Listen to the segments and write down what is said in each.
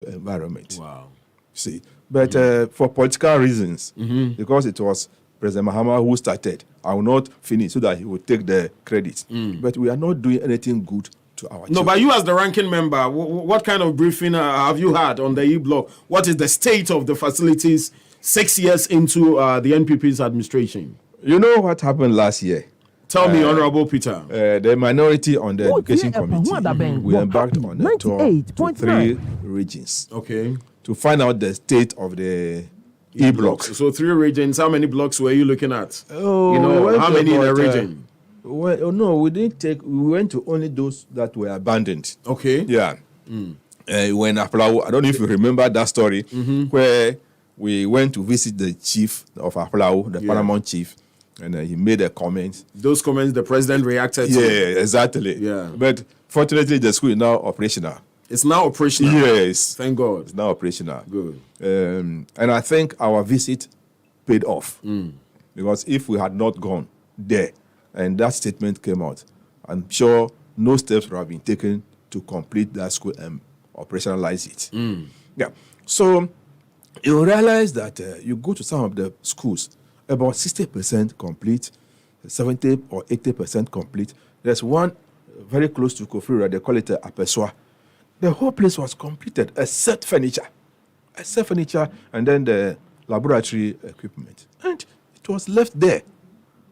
environment. Wow. See, but for political reasons, because it was President Mahama who started, I will not finish so that he will take the credit. But we are not doing anything good to our children. No, but you as the ranking member, what kind of briefing have you had on the E-block? What is the state of the facilities 6 years into the NPP's administration? You know what happened last year? Tell me, Honorable Peter. The minority on the education committee, we embarked on a tour to 3 regions. Okay. To find out the state of the E-blocks. So 3 regions, how many blocks were you looking at? Oh, you know, how many in a region? Well, no, we didn't take. We went to only those that were abandoned. Okay. Yeah. When Aplau, I don't know if you remember that story, where we went to visit the chief of Aplau, the Paramount chief, and he made a comment. Those comments the president reacted to. Yeah, exactly. Yeah. But fortunately, the school is now operational. It's now operational. Yes. Thank God. It's now operational. Good. And I think our visit paid off. Because if we had not gone there and that statement came out, I'm sure no steps would have been taken to complete that school and operationalize it. Yeah. So you realize that you go to some of the schools, about 60% complete, 70 or 80% complete. There's one very close to Kofura, they call it Apeswa. The whole place was completed except furniture, and then the laboratory equipment. And it was left there.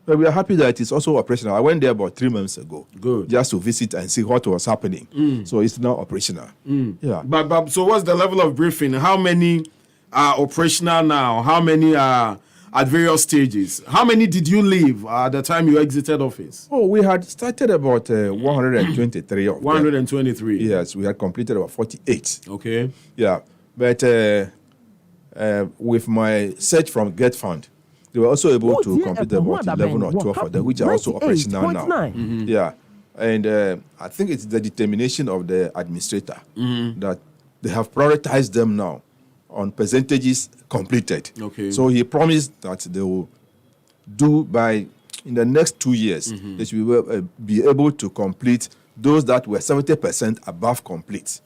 But we are happy that it's also operational. I went there about 3 months ago. Good. Just to visit and see what was happening. So it's now operational. Yeah. But so what's the level of briefing? How many are operational now? How many are at various stages? How many did you leave at the time you exited office? Oh, we had started about 123 of 123. them. Yes, we had completed about 48. Okay. Yeah, but with my search from Get Fund, they were also able to complete about 11 or 12 of them, which are also operational now. Yeah, and I think it's the determination of the administrator that they have prioritized them now on percentages completed. Okay. So he promised that they will do in the next 2 years, they should be able to complete those that were 70% above complete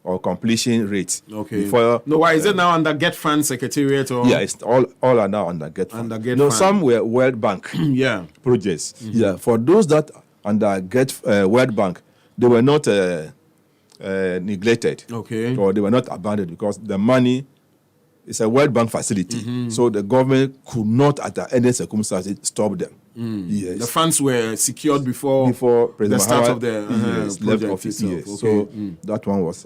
or completion rate. Okay. Before, no, why is it now under Get Fund Secretariat? Or? Yeah, it's all are now under Get Fund. Under Get no, Fund. some were World Bank yeah. projects. Yeah, for those that under Get World Bank, they were not neglected. Okay. Or they were not abandoned because the money is a World Bank facility. So the government could not, at any circumstances, stop them. Yes. The funds were secured before President the start Mahama, of the left project office. itself. Yes. Okay. So that one was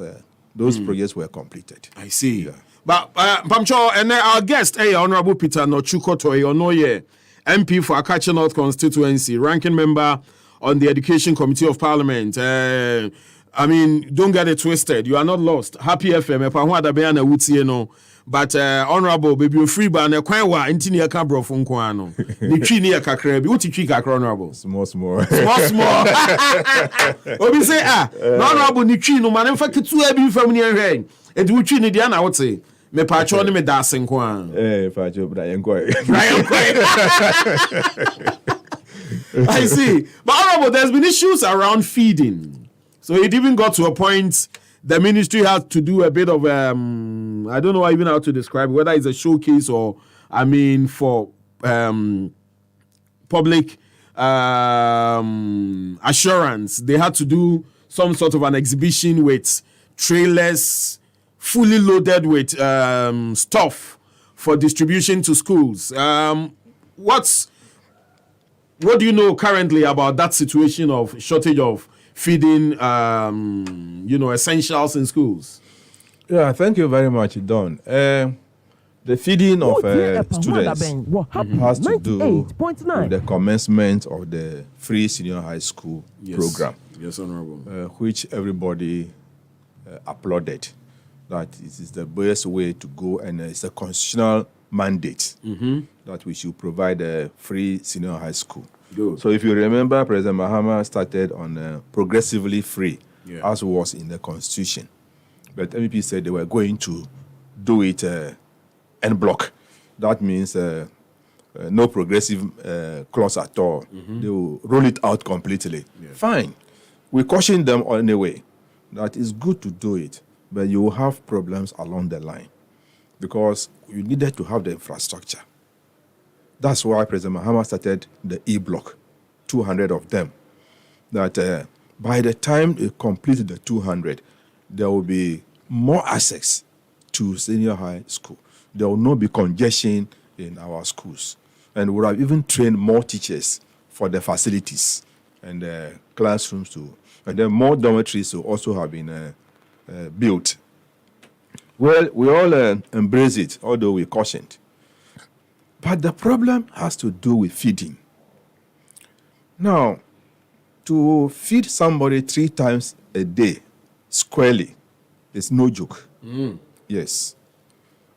those projects were completed. I see. Yeah. But Pamcho, and our guest, Honorable Peter Nortsu-Kotoe, MP for Akatsi North Constituency, ranking member on the Education Committee of Parliament. I mean, don't get it twisted. You are not lost. Happy FM. But honorable baby free ban a kwan wa ntini ya kabro fo nko ano ni twi ni ya kakra bi uti twi kakra honorable Small obi say honorable ni twi no man fa ketu abi fam ni ehwen e di utwi ni dia na wote me pa cho ni me da ase nko an fa cho Brian Koi. I see. But honorable, there's been issues around feeding. So it even got to a point the ministry had to do a bit of, I don't know even how to describe it, whether it's a showcase or, for public assurance. They had to do some sort of an exhibition with trailers fully loaded with stuff for distribution to schools. What do you know currently about that situation of shortage of feeding, essentials in schools? Yeah, thank you very much, Don. The feeding of students has to do with the commencement of the free senior high school program. Yes, Honorable. Which everybody applauded. That it is the best way to go, and it's a constitutional mandate that we should provide a free senior high school. Good. So if you remember, President Mahama started on progressively free, as was in the Constitution. But MEP said they were going to do it en bloc. That means no progressive clause at all. They will roll it out completely. Yeah. Fine. We caution them anyway that it's good to do it, but you will have problems along the line because you needed to have the infrastructure. That's why President Mahama started the E-block, 200 of them. That by the time they complete the 200, there will be more access to senior high school. There will not be congestion in our schools. And we have even trained more teachers for the facilities and the classrooms too. And then more dormitories will also have been built. Well, we all embrace it, although we cautioned. But the problem has to do with feeding. Now, to feed somebody 3 times a day squarely is no joke. Yes.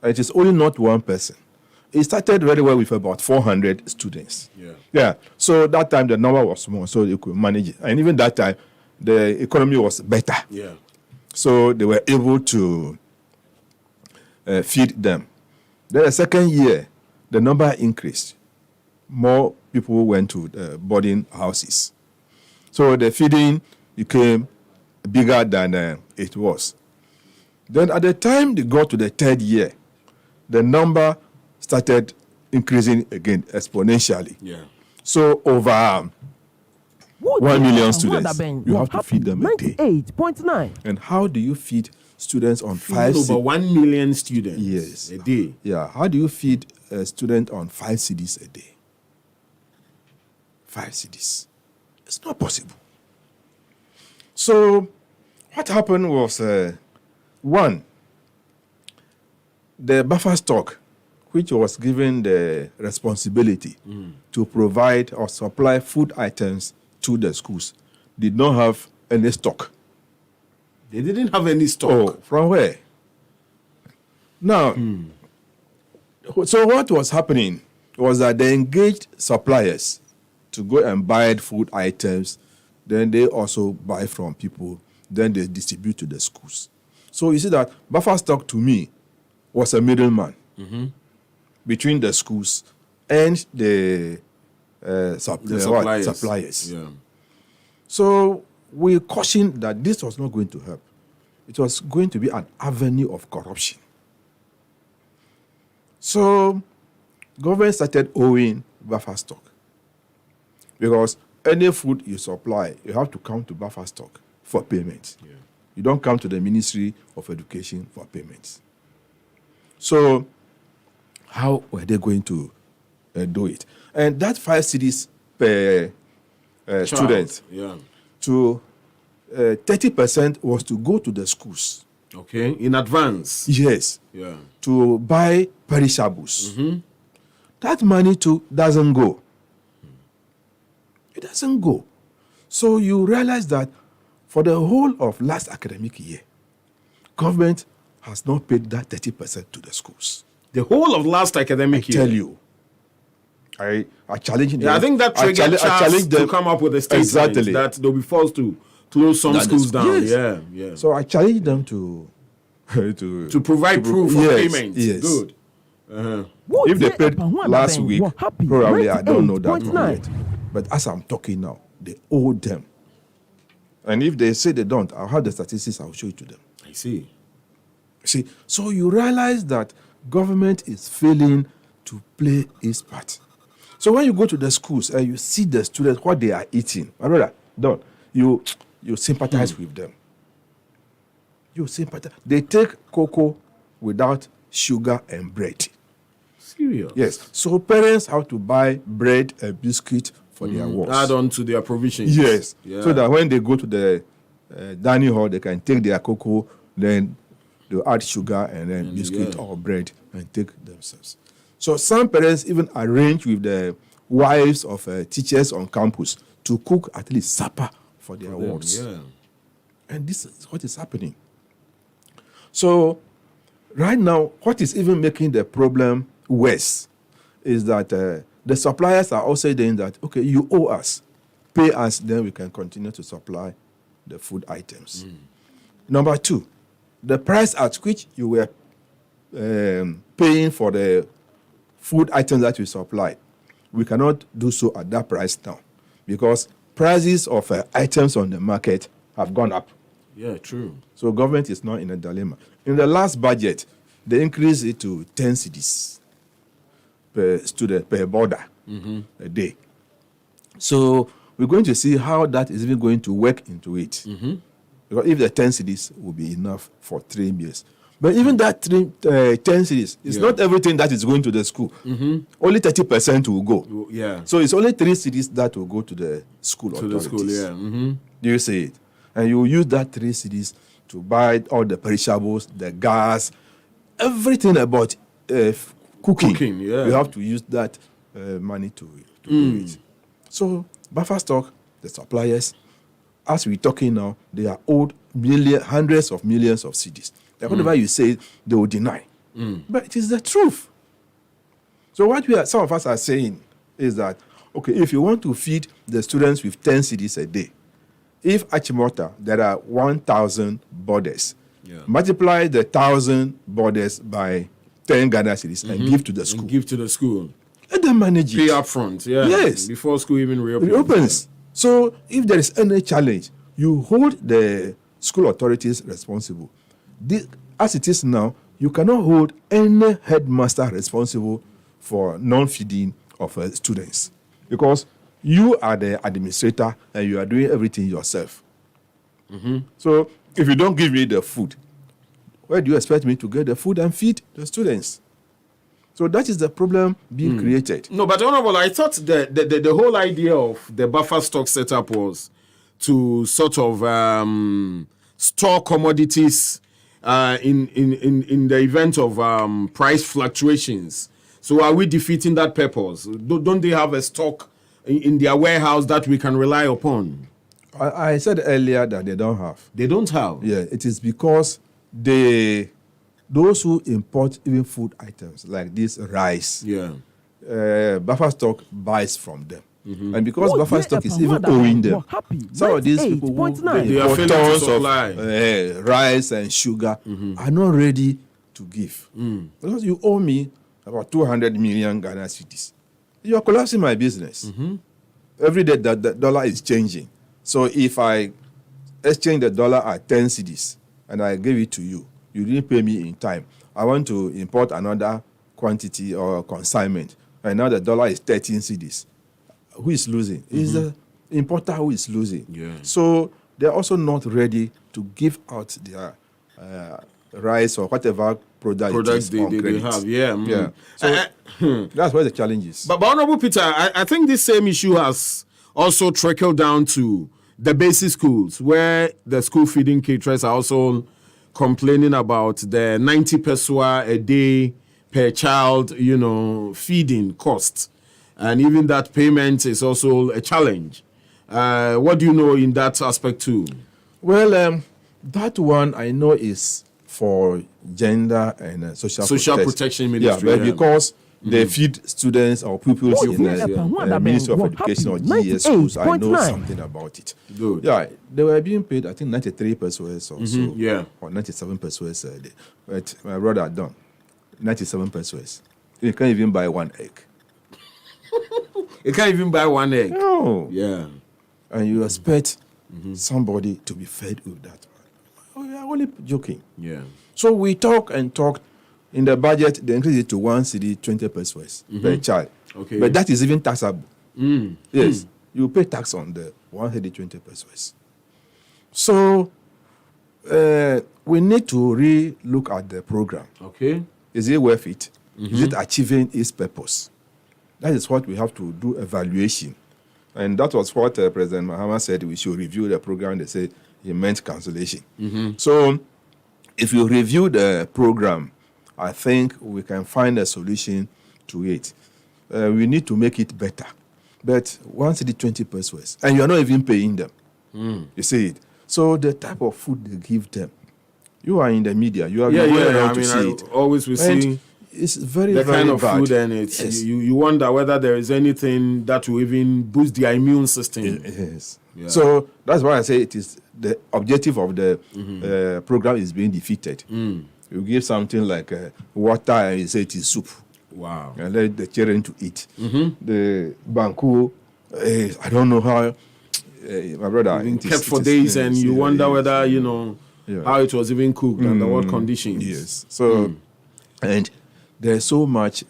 It is only not one person. It started very well with about 400 students. Yeah. So that time the number was small, so you could manage it. And even that time, the economy was better. Yeah. So they were able to feed them. Then the second year, the number increased. More people went to boarding houses. So the feeding became bigger than it was. Then at the time they got to the 3rd year, the number started increasing again exponentially. Yeah. So over 1 million students, you have to feed them a day. 98.9. And how do you feed students on Feeding 5 over 1 million students Yes. a day? Yeah. How do you feed a student on 5 cedis a day? 5 cedis. It's not possible. So what happened was, one, the buffer stock, which was given the responsibility to provide or supply food items to the schools, did not have any stock. They didn't have any stock. Oh, from where? Now, so what was happening was that they engaged suppliers to go and buy food items. Then they also buy from people. Then they distribute to the schools. So you see that buffer stock to me was a middleman between the schools and the suppliers. Yeah. So we cautioned that this was not going to help. It was going to be an avenue of corruption. So government started owing buffer stock because any food you supply, you have to come to buffer stock for payment. Yeah. You don't come to the Ministry of Education for payments. So how were they going to do it? And that 5 cedis per student Yeah. to 30% was to go to the schools. Okay. In advance. Yes, Yeah. to buy perishables. That money too doesn't go. It doesn't go. So you realize that for the whole of last academic year, government has not paid that 30% to the schools. The whole of last academic year. Tell you. I challenge them. Yeah, I think that triggered I Charles challenge them to come up with a statement exactly that they'll be forced to close some That schools is- down. yes. Yeah, yeah. So I challenge them to To provide proof of yes, payment. yes. Good. If they paid last week, probably I don't know that yet. But as I'm talking now, they owe them. And if they say they don't, I'll have the statistics, I'll show it to them. I see. See, so you realize that government is failing to play its part. So when you go to the schools and you see the students, what they are eating, my brother, don't, you sympathize with them. You sympathize. They take cocoa without sugar and bread. Serious. Yes. So parents have to buy bread and biscuit for their works. Add on to their provisions. Yes. Yeah. So that when they go to the dining hall, they can take their cocoa, then they'll add sugar and then biscuit yeah. or bread and take themselves. So some parents even arrange with the wives of teachers on campus to cook at least supper for their wards. Yeah. And this is what is happening. So right now, what is even making the problem worse is that the suppliers are also saying that, okay, you owe us, pay us, then we can continue to supply the food items. Number two, the price at which you were paying for the food items that we supplied, we cannot do so at that price now because prices of items on the market have gone up. Yeah, true. So government is not in a dilemma. In the last budget, they increased it to 10 cedis per student, per border a day. So we're going to see how that is even going to work into it. Because if the 10 cedis will be enough for 3 meals. But even that 10 cedis, it's not everything that is going to the school. Only 30% will go. Yeah. So it's only 3 cedis that will go to the school authorities. To the school, Do you see it? And you use that 3 cedis to buy all the perishables, the gas, everything about cooking. You have to use that money to do it. So buffer stock, the suppliers, as we're talking now, they are owed hundreds of millions of cedis. And whatever you say, they will deny. But it is the truth. So what some of us are saying is that, okay, if you want to feed the students with 10 cedis a day, if Achimota, there are 1,000 borders, multiply the 1,000 borders by 10 Ghana cedis and give to the school. Give to the school. Let them manage it. Pay up front, Yes. Before school even reopens. So if there is any challenge, you hold the school authorities responsible. As it is now, you cannot hold any headmaster responsible for non-feeding of students, because you are the administrator and you are doing everything yourself. So if you don't give me the food, where do you expect me to get the food and feed the students? So that is the problem being created. No, but Honorable, I thought the whole idea of the buffer stock setup was to sort of store commodities in the event of price fluctuations. So are we defeating that purpose? Don't they have a stock in their warehouse that we can rely upon? I said earlier that they don't have. They don't have? Yeah, it is because those who import even food items like this rice, buffer stock buys from them. And because buffer stock is even owing them, some of these people who import tons of rice and sugar are not ready to give. Because you owe me about 200 million Ghana cedis. You are collapsing my business. Every day the dollar is changing. So if I exchange the dollar at 10 cedis and I give it to you, you didn't pay me in time. I want to import another quantity or consignment, and now the dollar is 13 cedis. Who is losing? It's the importer who is losing. So they're also not ready to give out their rice or whatever products they have. So that's where the challenge is. But Honorable Peter, I think this same issue has also trickled down to the basic schools, where the school feeding caterers are also complaining about the 90 pesewa a day per child, feeding cost. And even that payment is also a challenge. What do you know in that aspect too? Well, that one I know is for gender and social protection ministry. But because they feed students or pupils in the Ministry of Education or GS schools, I know something about it. Good. Yeah, they were being paid, I think, 93 pesewas or so, or 97 pesewas a day. But my brother done 97 pesewas. You can't even buy one egg. You can't even buy one egg. No. Yeah. And you expect somebody to be fed with that. We are only joking. Yeah. So we talk and talk. In the budget, they increase it to 1 cedi 20 pesewas per child. Okay. But that is even taxable. Yes. You pay tax on the 1 cedi 20 pesewas. So we need to re-look at the program. Okay. Is it worth it? Is it achieving its purpose? That is what we have to do evaluation. And that was what President Mahama said we should review the program. They said he meant cancellation. So if you review the program, I think we can find a solution to it. We need to make it better. But 1 cedi 20 pesewas, and you are not even paying them. You see it. So the type of food they give them, you are in the media, you are around to see it. Always we see it's very, the very kind of bad. food, and it's you wonder whether there is anything that will even boost their immune system. Yes. Yeah. So that's why I say it is the objective of the program is being defeated. You give something like water and you say it is soup. Wow. And let the children to eat. The banku, I don't know how my brother, Been it is- kept for it is- days, and yes, you yeah, wonder yes, whether yeah. how it was even cooked under what conditions. Yes. So, and there's so much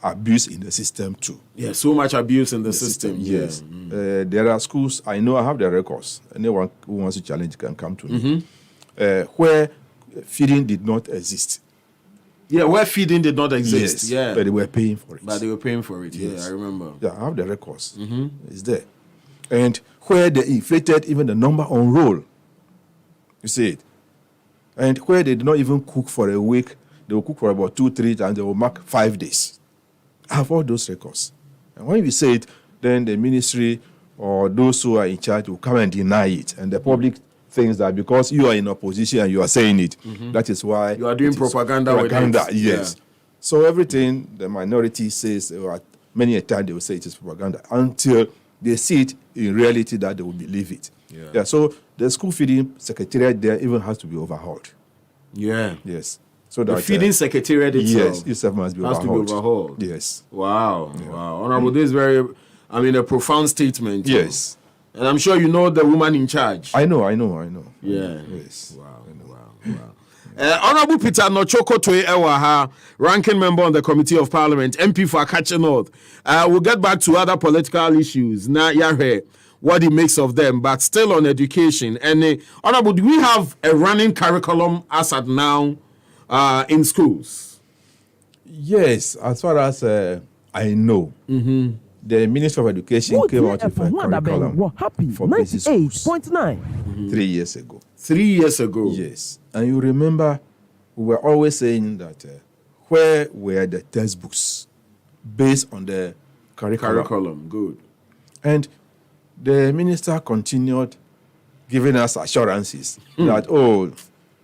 abuse in the system too. Yeah, so much abuse in the system. Yes. Yeah. There are schools, I know I have the records. Anyone who wants to challenge can come to Mm-hmm. me. Where feeding did not exist. Yeah, where feeding did not exist. Yes. Yeah. But they were paying for it. But they were paying for it. Yes. Yeah, I remember. Yeah, I have the records. It's there. And where they inflated even the number on roll. You see it. And where they did not even cook for a week, they will cook for about 2-3 times, they will mark 5 days. I have all those records. And when we say it, then the ministry or those who are in charge will come and deny it. And the public thinks that because you are in opposition and you are saying it, that is why You are doing it is propaganda with it. Yes. Yeah. So everything the minority says, or many a time they will say it is propaganda until they see it in reality that they will believe it. Yeah. So the school feeding secretariat there even has to be overhauled. Yeah. Yes. So that The feeding secretariat itself. yes, itself must be has to be overhauled. overhauled. Yes. Wow. Wow. Honorable, this is very, a profound statement. Yes. And I'm sure you know the woman in charge. I know. Yeah. Yes. Wow. Honorable Peter Nortsu-Kotoe Ewaha, ranking member on the Committee of Parliament, MP for Akatsi North. We'll get back to other political issues. Now, Yahweh, what he makes of them, but still on education. And Honorable, do we have a running curriculum as at now in schools? Yes, as far as I know, the Minister of Education came out with a curriculum for basic schools 3 years ago. 3 years ago. Yes, and you remember we were always saying that where were the textbooks based on the curriculum? Good. And the minister continued giving us assurances that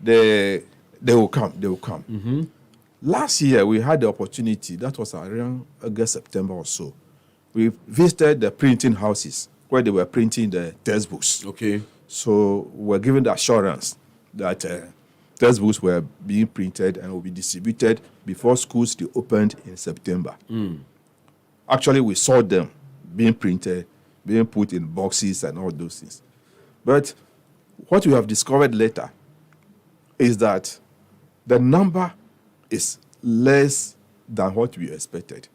they will come. Last year we had the opportunity, that was around August, September or so. We visited the printing houses where they were printing the textbooks. Okay. So we're given the assurance that textbooks were being printed and will be distributed before schools opened in September. Actually, we saw them being printed, being put in boxes and all those things. But what we have discovered later is that the number is less than what we expected.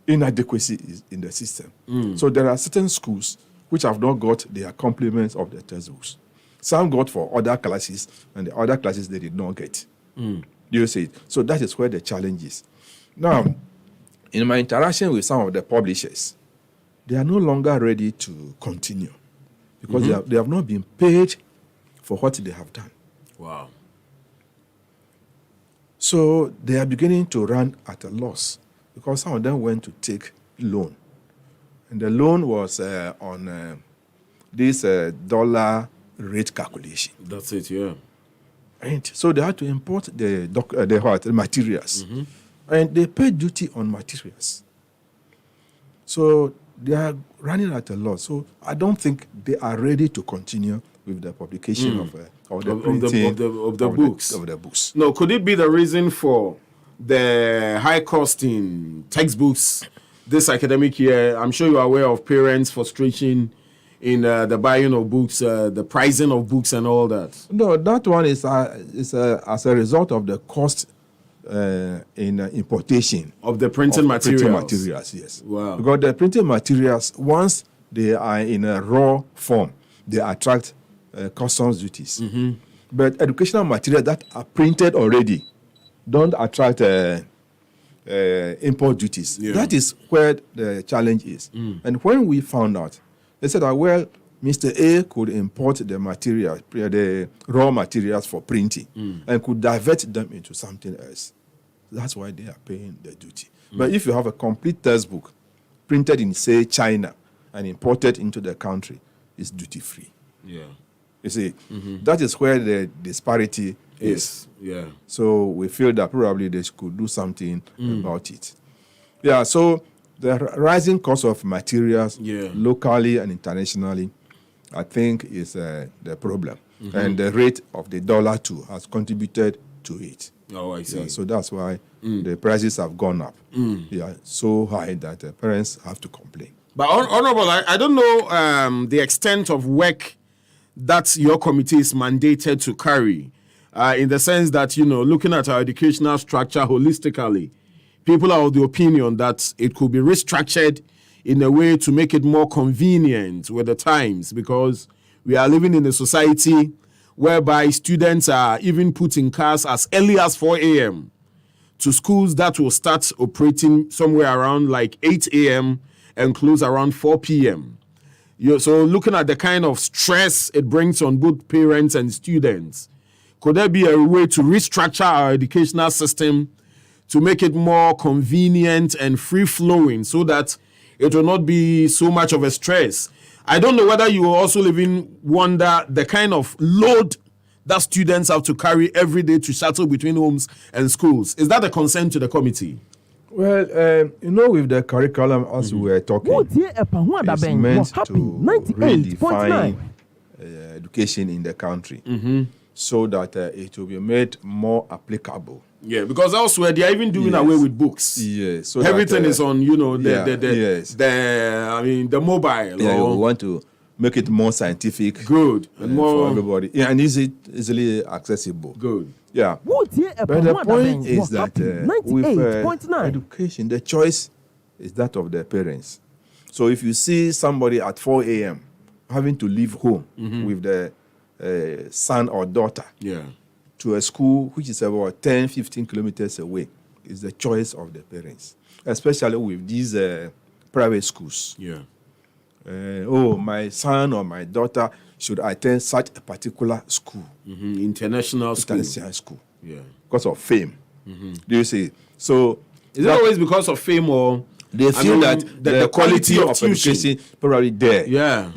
Inadequacy is in the system. So there are certain schools which have not got their complements of the textbooks. Some got for other classes, and the other classes they did not get. You see it? So that is where the challenge is. Now, in my interaction with some of the publishers, they are no longer ready to continue because they have not been paid for what they have done. Wow. So they are beginning to run at a loss because some of them went to take loan. And the loan was on this dollar rate calculation. That's it, yeah. And so they had to import the materials. And they pay duty on materials. So they are running at a loss. So I don't think they are ready to continue with the publication of the printing of the books. Of the books. No, could it be the reason for the high cost in textbooks this academic year? I'm sure you are aware of parents' frustration in the buying of books, the pricing of books and all that. No, that one is as a result of the cost in importation Of the printing materials. Printing materials, yes. Wow. Because the printing materials, once they are in a raw form, they attract customs duties. But educational materials that are printed already don't attract import duties. Yeah. That is where the challenge is. And when we found out, they said that, well, Mr. A could import the material, the raw materials for printing, and could divert them into something else. That's why they are paying the duty. But if you have a complete textbook printed in, say, China and imported into the country, it's duty-free. Yeah. You see, that is where the disparity is. Yeah. So we feel that probably they could do something about it. Yeah, so the rising cost of materials locally and internationally, I think, is the problem. And the rate of the dollar too has contributed to it. Oh, I see. Yeah, so that's why the prices have gone up. Yeah, so high that parents have to complain. But Honorable, I don't know the extent of work that your committee is mandated to carry, in the sense that, looking at our educational structure holistically, people are of the opinion that it could be restructured in a way to make it more convenient with the times, because we are living in a society whereby students are even put in cars as early as 4 a.m. to schools that will start operating somewhere around like 8 a.m. and close around 4 p.m. So looking at the kind of stress it brings on both parents and students, could there be a way to restructure our educational system to make it more convenient and free-flowing so that it will not be so much of a stress? I don't know whether you will also wonder the kind of load that students have to carry every day to shuttle between homes and schools. Is that a concern to the committee? Well, with the curriculum, as we were talking, it's meant to redefine education in the country so that it will be made more applicable. Yeah, because elsewhere they are even doing away with books. Yes, so everything is on, the mobile. Yeah, we want to make it more scientific, good, and more for everybody. Yeah, and easily accessible. Good. Yeah. But the point is that with education, the choice is that of the parents. So if you see somebody at 4 a.m. having to leave home with the son or daughter to a school which is about 10, 15 kilometers away, is the choice of the parents, especially with these private schools. Yeah. My son or my daughter should attend such a particular school. International school. Yeah. Because of fame. Do you see? So is it always because of fame, or they feel that the quality of education probably there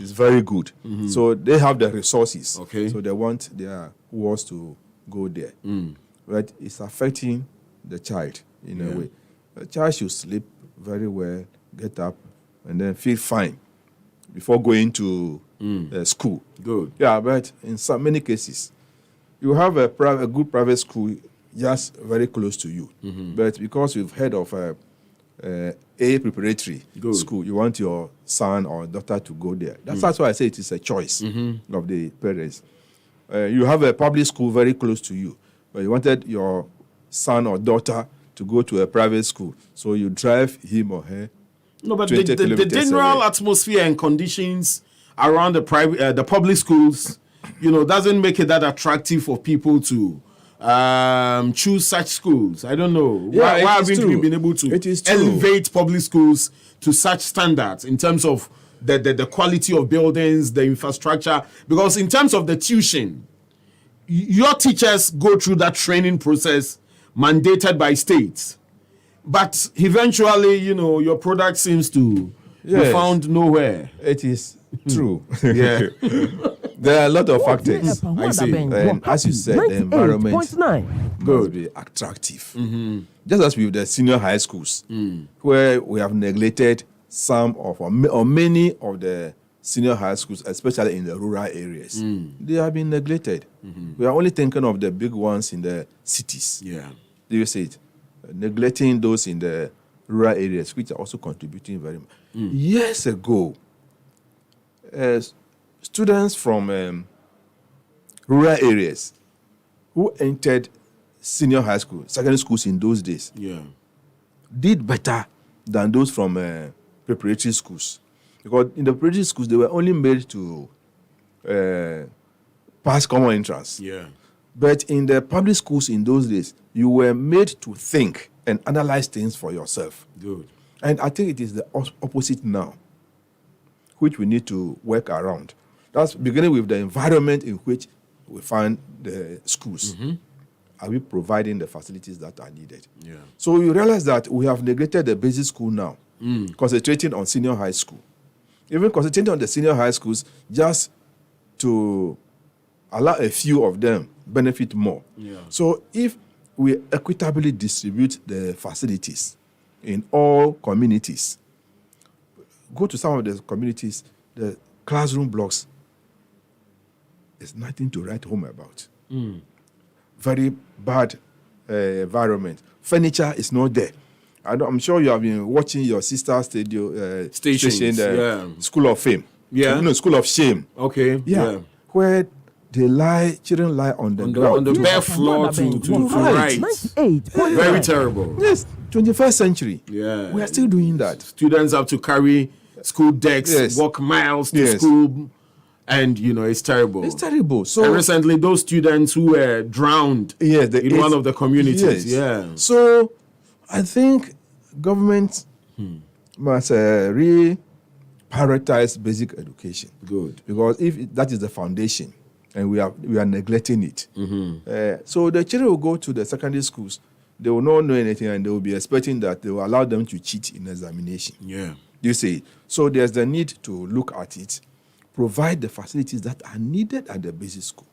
is very good. So they have the resources. Okay. So they want their wards to go there. But it's affecting the child in a way. The child should sleep very well, get up, and then feel fine before going to school. Good. Yeah, but in many cases, you have a good private school just very close to you. But because you've heard of a preparatory school, you want your son or daughter to go there. That's why I say it is a choice of the parents. You have a public school very close to you, but you wanted your son or daughter to go to a private school, so you drive him or her. No, but the general atmosphere and conditions around the public schools, doesn't make it that attractive for people to choose such schools. I don't know. Yeah, why haven't we been able to elevate public schools to such standards in terms of the quality of buildings, the infrastructure? Because in terms of the tuition, your teachers go through that training process mandated by states. But eventually, your product seems to be found nowhere. It is true. Yeah. There are a lot of factors. I see. And as you said, the environment must be attractive. Just as with the senior high schools, where we have neglected some of or many of the senior high schools, especially in the rural areas. They have been neglected. We are only thinking of the big ones in the cities. Yeah. Do you see it? Neglecting those in the rural areas, which are also contributing very much. Years ago, students from rural areas who entered senior high school, secondary schools in those days, did better than those from preparatory schools. Because in the preparatory schools, they were only made to pass common entrance. Yeah. But in the public schools in those days, you were made to think and analyze things for yourself. Good. And I think it is the opposite now, which we need to work around. That's beginning with the environment in which we find the schools. Are we providing the facilities that are needed? Yeah. So you realize that we have neglected the basic school now, concentrating on senior high school. Even concentrating on the senior high schools just to allow a few of them benefit more. Yeah. So if we equitably distribute the facilities in all communities, go to some of the communities, the classroom blocks, there's nothing to write home about. Very bad environment. Furniture is not there. I'm sure you have been watching your sister station, School of Fame. Yeah. School of Shame. Okay. Yeah. Where children lie on the ground. On the bare floor to write. Very terrible. Yes, 21st century. Yeah. We are still doing that. Students have to carry school decks, walk miles to school, and it's terrible. It's terrible. So and recently, those students wwho were drowned in one of the communities. Yes. So I think government must prioritize basic education. Good. Because if that is the foundation, and we are neglecting it, so the children will go to the secondary schools. They will not know anything, and they will be expecting that they will allow them to cheat in examination. Yeah. You see, so there's the need to look at it, provide the facilities that are needed at the basic school,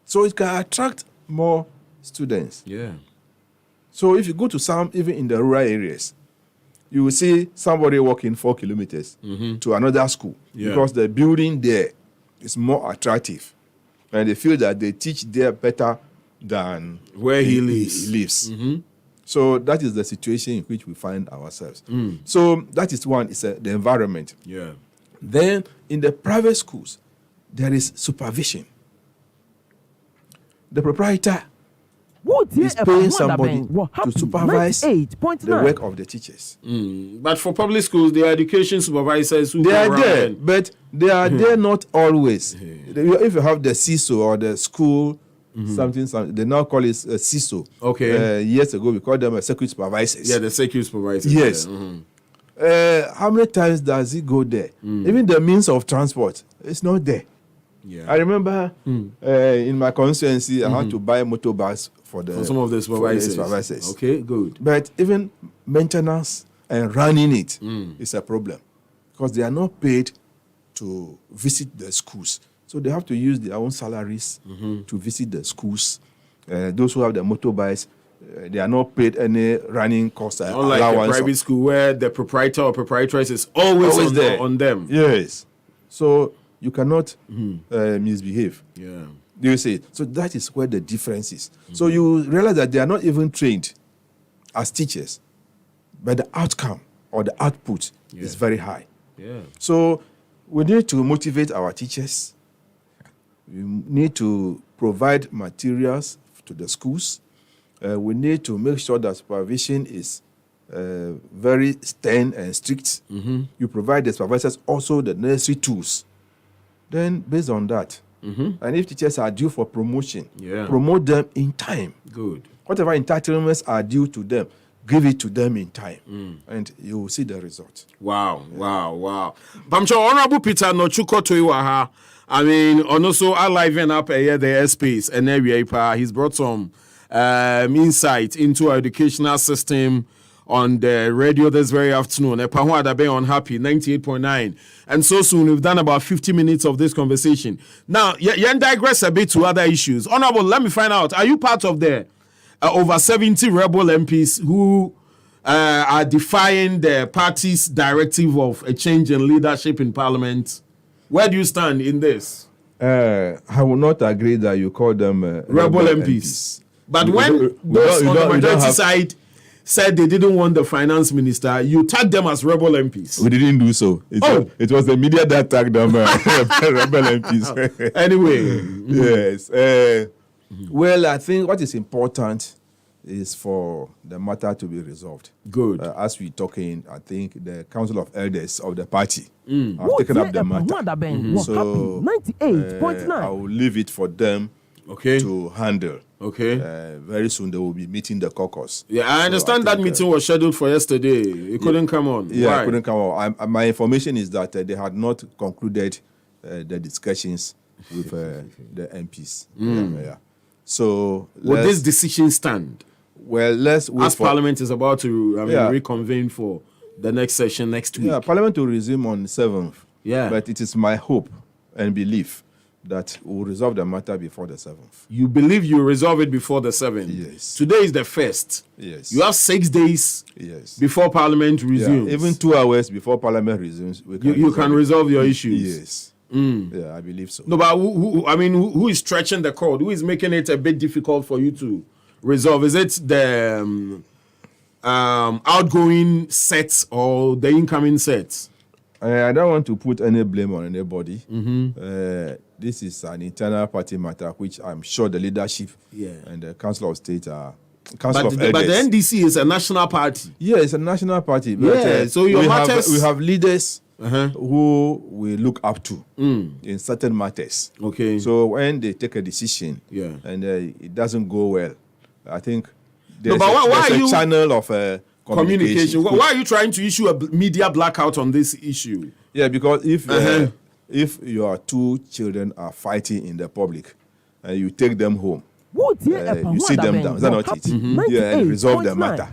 so it can attract more students. Yeah. So if you go to some, even in the rural areas, you will see somebody walking 4 kilometers to another school because the building there is more attractive, and they feel that they teach there better than where he lives. So that is the situation in which we find ourselves. So that is one, is the environment. Yeah. Then in the private schools, there is supervision. The proprietor is paying somebody to supervise the work of the teachers. But for public schools, the education supervisors who they are there, but they are there not always. If you have the CISO or the school something, they now call it CISO. Okay. Years ago, we called them security supervisors. Yeah, the security supervisors. Yes. How many times does he go there? Even the means of transport, it's not there. Yeah. I remember in my constituency, I had to buy motorbikes for some of the supervisors. Okay, good. But even maintenance and running it is a problem because they are not paid to visit the schools. So they have to use their own salaries to visit the schools. Those who have the motorbikes, they are not paid any running cost allowance. Unlike a private school where the proprietor or proprietress is always there on them. Yes. So you cannot misbehave. Yeah. Do you see? So that is where the difference is. So you realize that they are not even trained as teachers, but the outcome or the output is very high. Yeah. So we need to motivate our teachers. We need to provide materials to the schools. We need to make sure that supervision is very stern and strict. You provide the supervisors also the necessary tools. Then, based on that, and if teachers are due for promotion, promote them in time. Good. Whatever entitlements are due to them, give it to them in time, and you will see the result. Wow. Pamcho, Honorable Peter Nortsu-Kotoe, I mean, also I liven up the airspace and area. He's brought some insight into our educational system on the radio this very afternoon. On Happy 98.9. And so soon we've done about 50 minutes of this conversation. Now, you digress a bit to other issues. Honorable, let me find out, are you part of the over 70 rebel MPs who are defying the party's directive of a change in leadership in Parliament? Where do you stand in this? I will not agree that you call them rebel MPs. But when those on the majority side said they didn't want the finance minister, you tagged them as rebel MPs. We didn't do so. It was the media that tagged them rebel MPs. Anyway. Yes. Well, I think what is important is for the matter to be resolved. Good. As we're talking, I think the Council of Elders of the party have taken up the matter. So 98.9. I will leave it for them to handle. Okay. Very soon they will be meeting the caucus. Yeah, I understand that meeting was scheduled for yesterday. It couldn't come on. Yeah, it couldn't come on. My information is that they had not concluded the discussions with the MPs. Yeah. So will this decision stand? Well, let's wait as Parliament is about to reconvene for the next session next week. Yeah, Parliament will resume on the 7th. Yeah. But it is my hope and belief that we'll resolve the matter before the 7th. You believe you'll resolve it before the 7th? Yes. Today is the 1st. Yes. You have 6 days before Parliament resumes. Yeah. Even 2 hours before Parliament resumes. You can resolve your issues. Yes. Yeah, I believe so. No, but who is stretching the cord? Who is making it a bit difficult for you to resolve? Is it the outgoing sets or the incoming sets? I don't want to put any blame on anybody. This is an internal party matter, which I'm sure the leadership and the Council of State are. But the NDC is a national party. Yeah, it's a national party. But, so your matters... we have leaders who we look up to in certain matters. Okay. So when they take a decision and it doesn't go well, I think there's a channel of communication. Why are you trying to issue a media blackout on this issue? Yeah, because if your two children are fighting in the public and you take them home, you sit them down, is that not it? And resolve the matter.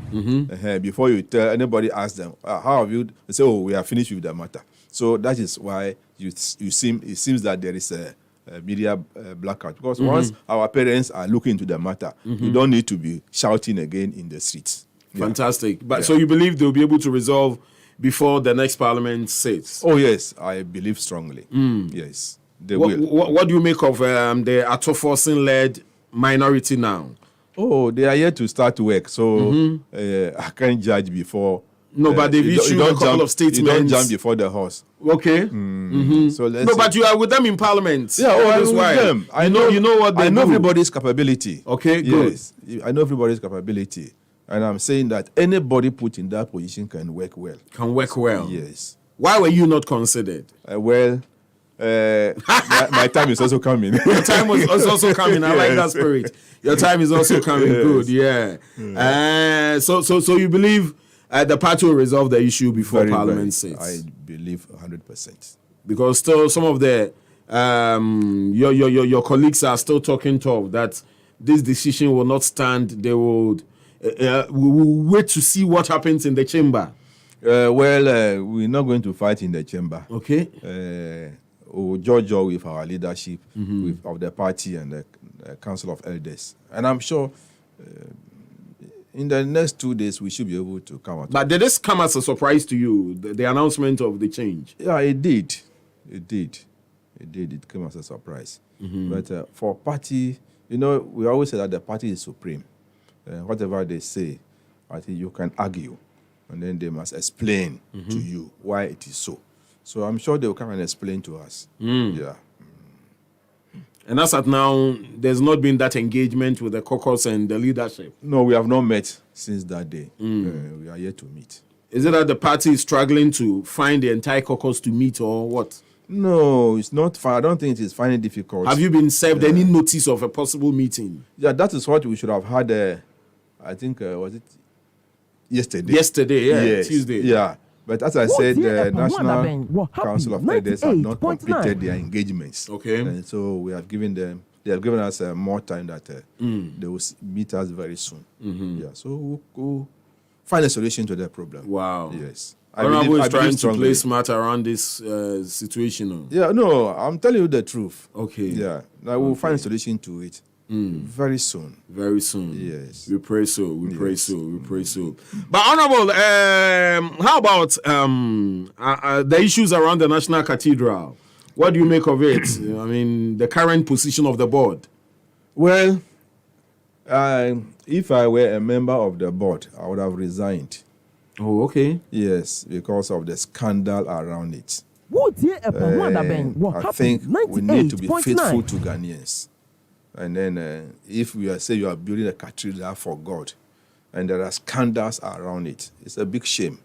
Before you tell anybody, ask them, how have you? They say, we are finished with the matter. So that is why it seems that there is a media blackout. Because once our parents are looking into the matter, you don't need to be shouting again in the streets. Fantastic. But so you believe they'll be able to resolve before the next parliament sits? Oh, yes, I believe strongly. Yes, they will. What do you make of the Atoforsin-led minority now? Oh, they are yet to start work, so I can't judge before. No, but they've issued a couple of statements. You don't jump before the horse. Okay. So let's but you are with them in Parliament. Yeah, I'm with them. I know what they do. I know everybody's capability. Okay, good. Yes, I know everybody's capability. And I'm saying that anybody put in that position can work well. Can work well. Yes. Why were you not considered? My time is also coming. Your time is also coming. I like that spirit. Your time is also coming. Good, yeah. So you believe the party will resolve the issue before Parliament sits? I believe 100%. Because still some of the your colleagues are still talking tough that this decision will not stand. They would we will wait to see what happens in the chamber. We're not going to fight in the chamber. Okay. We'll judge with our leadership of the party and the Council of Elders. And I'm sure in the next 2 days we should be able to come out. But did this come as a surprise to you, the announcement of the change? Yeah, it did. It came as a surprise. But for party, we always say that the party is supreme. Whatever they say, I think you can argue, and then they must explain to you why it is so. So I'm sure they will come and explain to us. Yeah. And as at now, there's not been that engagement with the caucus and the leadership? No, we have not met since that day. We are yet to meet. Is it that the party is struggling to find the entire caucus to meet or what? No, it's not fine. I don't think it is finding it difficult. Have you been served any notice of a possible meeting? Yeah, that is what we should have had, I think, was it yesterday? Yesterday, yes. Tuesday. Yeah. But as I said, the National Council of Elders have not completed their engagements. Okay. And so we have given them, they have given us more time that they will meet us very soon. Yeah. So we'll find a solution to that problem. Wow. Yes. Honorable is trying to play smart around this situation. Yeah, no, I'm telling you the truth. Okay. Yeah. Now we'll find a solution to it. Very soon. Very soon. Yes. We pray so. We pray so. But Honorable, how about the issues around the National Cathedral? What do you make of it? I mean, the current position of the board. Well, if I were a member of the board, I would have resigned. Oh, okay. Yes, because of the scandal around it. I think we need to be faithful to Ghanaians. And then if we say you are building a cathedral for God and there are scandals around it, it's a big shame.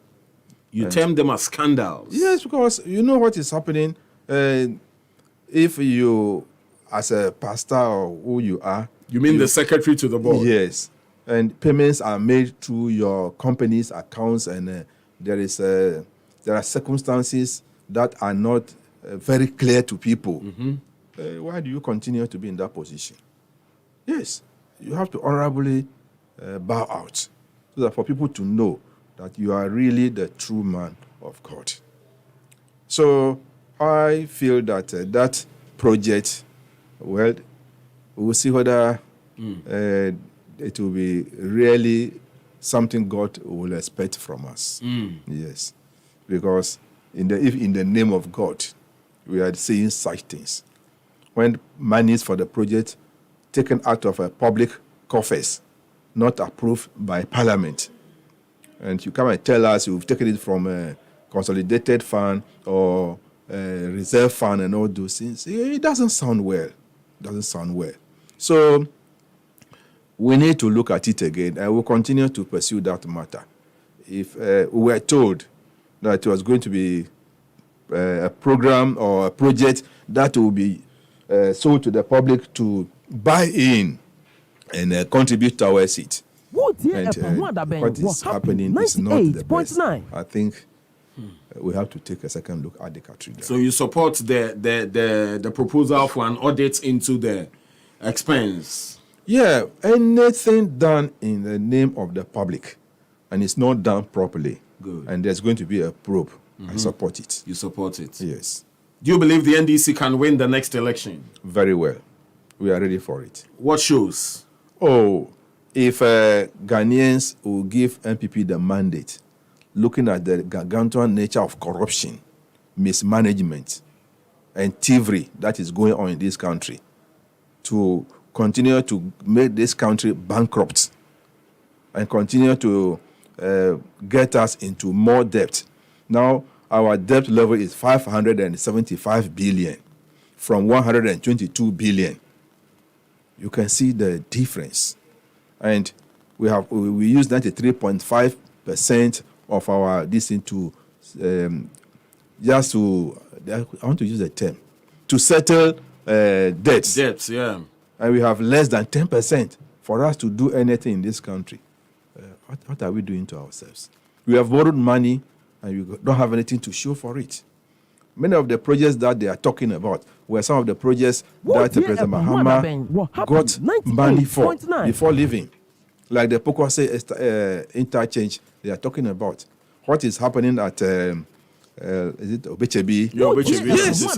You term them as scandals? Yes, because you know what is happening. If you, as a pastor or who you are... You mean the secretary to the board? Yes. And payments are made through your company's accounts and there are circumstances that are not very clear to people. Why do you continue to be in that position? Yes, you have to honorably bow out so that for people to know that you are really the true man of God. So I feel that that project, well, we'll see whether it will be really something God will expect from us. Yes, because if in the name of God we are saying such things, when monies for the project taken out of a public coffers, not approved by Parliament, and you come and tell us you've taken it from a consolidated fund or a reserve fund and all those things, it doesn't sound well. So we need to look at it again, and we'll continue to pursue that matter. If we were told that it was going to be a program or a project that will be sold to the public to buy in and contribute towards it, and what is happening is not the best. I think we have to take a second look at the country. So you support the proposal for an audit into the expense? Yeah, anything done in the name of the public and it's not done properly, good, and there's going to be a probe, I support it. You support it? Yes. Do you believe the NDC can win the next election? Very well. We are ready for it. What shows? Oh, if Ghanaians will give MPP the mandate, looking at the gargantuan nature of corruption, mismanagement, and thievery that is going on in this country, to continue to make this country bankrupt and continue to get us into more debt. Now, our debt level is 575 billion from 122 billion. You can see the difference. And we use 93.5% of our this into just to, I want to use a term, to settle debts. Debts, yeah. And we have less than 10% for us to do anything in this country. What are we doing to ourselves? We have borrowed money and we don't have anything to show for it. Many of the projects that they are talking about were some of the projects that President Mahama got money for before leaving. Like the Pokwase interchange they are talking about. What is happening at is it Obechebi? Yes.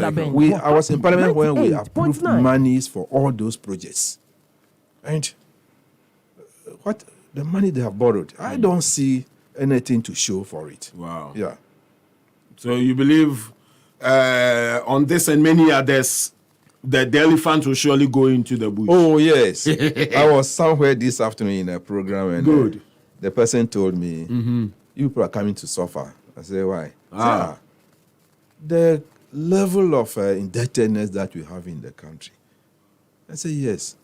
I was in Parliament when we approved monies for all those projects. And what the money they have borrowed, I don't see anything to show for it. Wow. Yeah. So you believe on this and many others, the elephant will surely go into the bush? Oh, yes. I was somewhere this afternoon in a program and good. The person told me, you people are coming to suffer. I said, why? The level of indebtedness that we have in the country. I said, yes,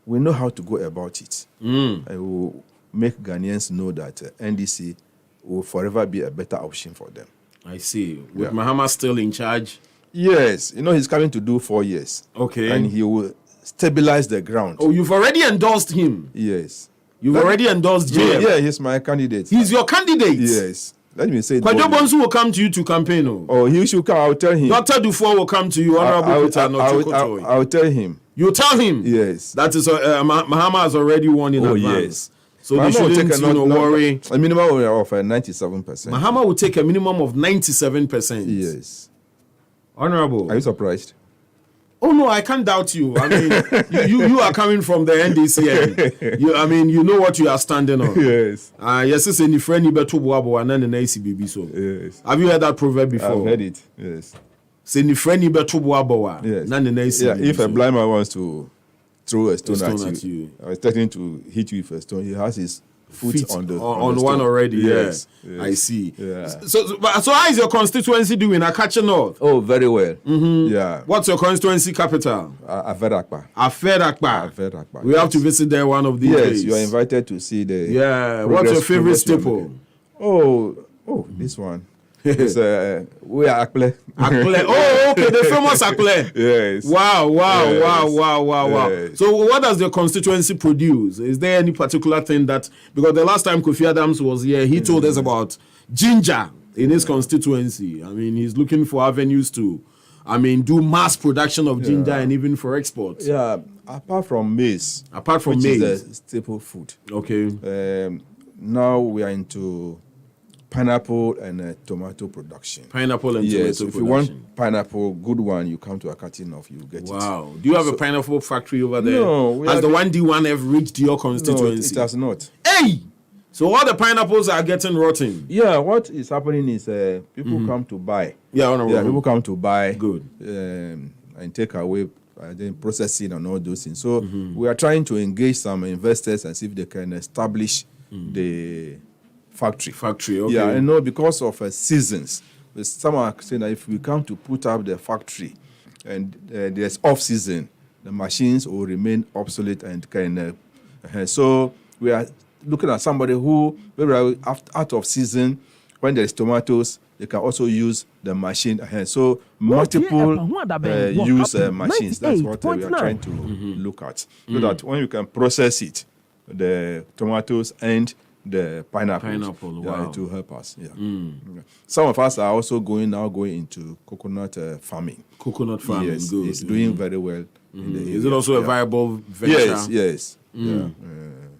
we know how to go about it. And we will make Ghanaians know that NDC will forever be a better option for them. I see. With Mahama still in charge? Yes. You know, he's coming to do 4 years. Okay. And he will stabilize the ground. Oh, you've already endorsed him? Yes. You've already endorsed JM? Yeah, he's my candidate. He's your candidate? Yes. Let me say it. Kwajo Bonsu will come to you to campaign. Oh, he should come. I'll tell him. Dr. Dufour will come to you, Honorable Peter Nortsu-Kotoe. I'll tell him. You tell him? Yes. That is, Mahama has already won in advance. Yes. So they shouldn't worry. A minimum of 97%. Mahama will take a minimum of 97%. Yes. Honorable. Are you surprised? Oh no, I can't doubt you. I mean, you are coming from the NDC. You know what you are standing on. Yes. Yes, it's any friend you better boabo and then ACBB. So yes. Have you heard that proverb before? I've heard it. Yes. Say any friend you better boabo. Yes. Yeah. If a blind man wants to throw a stone at you, I was expecting to hit you with a stone. He has his foot on the one already. Yes. Yeah. Yes. I see. Yeah. So how is your constituency doing? Akatsi North? Oh, very well. Yeah. What's your constituency capital? Aferakpa. We have to visit there one of these days. Yes, you are invited to see the. Yeah. What's your favorite staple? Oh, this one. It's we are Akple. Oh, okay, the famous Akple. Yes. Wow. Yes. So what does the constituency produce? Is there any particular thing that, because the last time Kofi Adams was here, he told us about ginger in his constituency. I mean, he's looking for avenues to, do mass production of ginger and even for export. Yeah, apart from maize. Which is a staple food. Okay. Now we are into pineapple and tomato production. Pineapple and tomato production. If you want pineapple, good one, you come to Akatsi North, you get it. Wow. Do you have a pineapple factory over there? No. Has the 1D1F reached your constituency? No, it has not. Hey! So all the pineapples are getting rotten? Yeah, what is happening is people come to buy. People come to buy. Good. And take away then processing and all those things. So we are trying to engage some investors and see if they can establish the factory. Okay. Yeah, I know because of seasons. Some are saying that if we come to put up the factory and there's off-season, the machines will remain obsolete and can. So we are looking at somebody who, maybe out of season, when there's tomatoes, they can also use the machine. So multiple use machines. That's what we are trying to look at. So that when you can process it, the tomatoes and the pineapple, wow. to help us. Yeah. Some of us are also going into coconut farming. Coconut farming, yes, good. It's doing very well. In the area. Is it also a viable venture? Yes.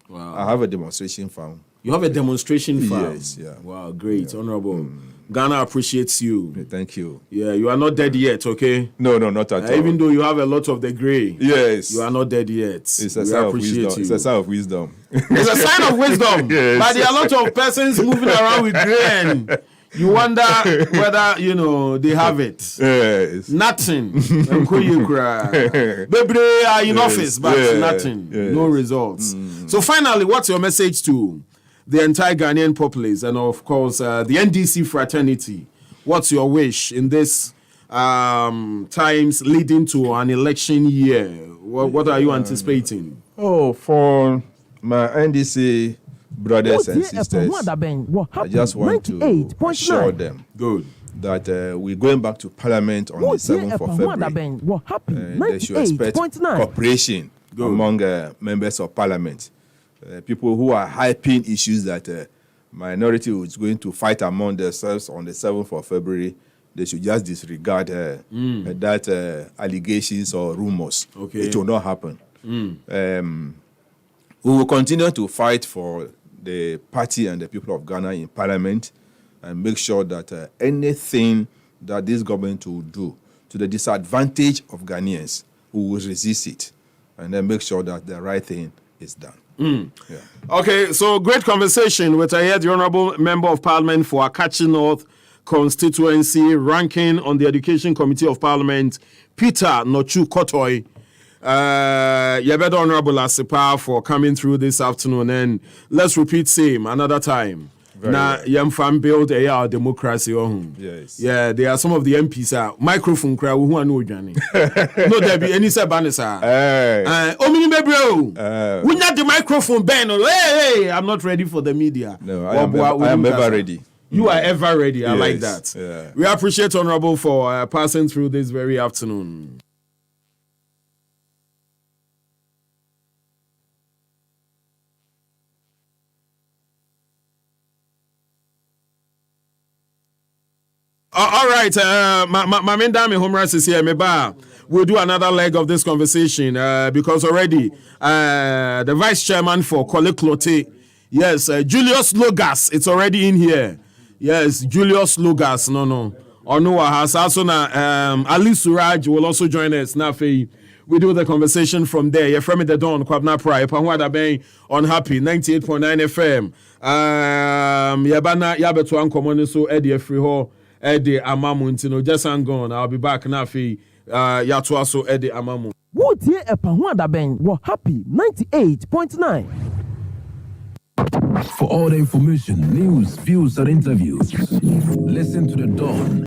Wow. I have a demonstration farm. You have a demonstration farm? Yes, yeah. Wow, great, honorable. Ghana appreciates you. Thank you. Yeah, you are not dead yet, okay? No, not at all. Even though you have a lot of degree. Yes. You are not dead yet. It's a sign of wisdom. It's a sign of wisdom. It's a sign of wisdom. Yes. But there are a lot of persons moving around with gray and you wonder whether, they have it. Yes. Nothing. Baby, are in office, but nothing. Yes. No results. So finally, what's your message to the entire Ghanaian populace and, of course, the NDC fraternity? What's your wish in this times leading to an election year? What are you anticipating? For my NDC brothers and sisters, I just want to assure them that we're going back to Parliament on the 7th of February. They should expect cooperation among members of Parliament. People who are hyping issues that minority is going to fight among themselves on the 7th of February, they should just disregard that allegations or rumors. Okay. It will not happen. We will continue to fight for the party and the people of Ghana in Parliament and make sure that anything that this government will do to the disadvantage of Ghanaians, we will resist it and then make sure that the right thing is done. Yeah. Okay, so great conversation with the Honourable Member of Parliament for Akatsi North Constituency, ranking on the Education Committee of Parliament, Peter Nortsu-Kotoe. Yabed Honourable Asipa for coming through this afternoon, and let's repeat same another time. Now, Yamfam build our democracy. Yes. Yeah, there are some of the MPs microphone crowd who are no journey. No, there be any sabanisa. We not the microphone ban. Hey, I'm not ready for the media. No, I am ever ready. You are ever ready. I like Yes, that. yeah. We appreciate Honourable for passing through this very afternoon. All right, my main dame Homeras is here. We'll do another leg of this conversation because already the vice chairman for Constituency, yes, Julius Logas, it's already in here. Yes, Julius Logas, no. Onuwa has also Ali Suraj will also join us. Nafi, we do the conversation from there. You're from the Dawn, Kwabna Pride, Panwada Bay on Happy 98.9 FM. Yabana Yabetuan Komoniso Eddie Friho. Eddie Amamu Ntino, just hang on. I'll be back now. Yatuaso Eddie Amamu. What year a Panwada Ben were happy 98.9. For all the information, news, views, and interviews, listen to the Dawn.